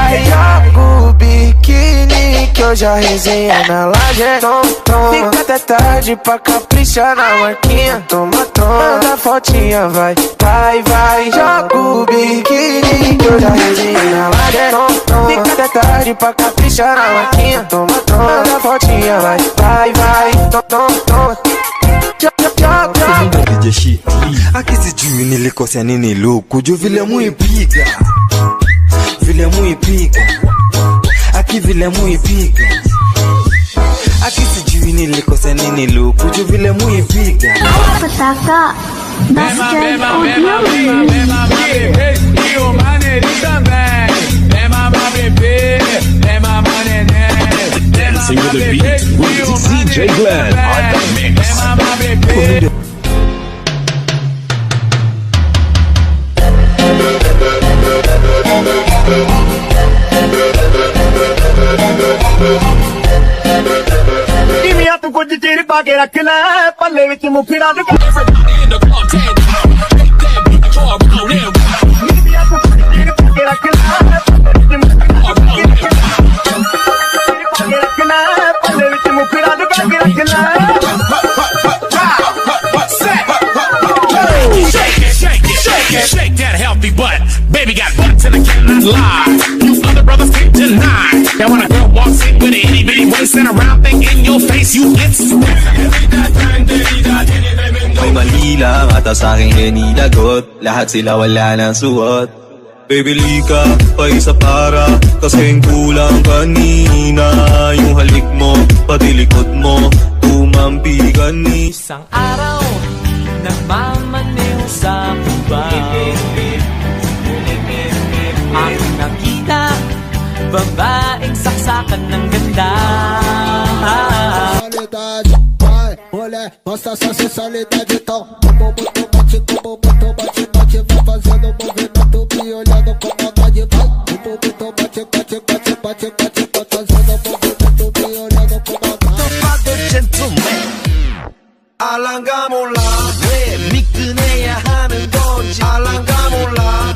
vai, joga o biquíni que hoje a resenha na laje. Fica até tarde pra caprichar na marquinha. Toma, manda fotinha, vai, joga o biquíni que hoje a resenha na laje. Fica até tarde pra caprichar na marquinha. Toma, manda fotinha, vai, toma. Akisijui nilikosea nini luku juu vile muipiga, aki vile muipiga. Akisijui nilikosea nini luku juu vile muipiga. Petaka Basket Audio. Dancing with the beat with DJ Glenn on the mix. नीमिया तू कुछ चीर पाके रख ले पल्ले विच मुखड़ा दे नीमिया तू कुछ चीर पाके रख ले पल्ले विच मुखड़ा दे रख ले Shake that healthy butt. Baby got butts and I cannot lie. You other brothers can't deny. Now when a girl walks in with an itty bitty waist and a round thing in your face, you get May mali lang at sa'king ninilagot. Lahat sila wala nang suot. Baby lika, pa isa para kasing kulang kanina. Yung halik mo, pati likod mo tumampi kanina. Isang araw nagmamaneho sa kuba, aking nakita babaeng saksakan ng ganda. Olé, mostra sua sensualidade então. Como muito bate, vai fazendo movimento, me olhando com maldade, vai. Como muito bate, fazendo movimento, me olhando com maldade. gentleman 알랑가 몰라 왜 미끈해야 하는 건지 알랑가 몰라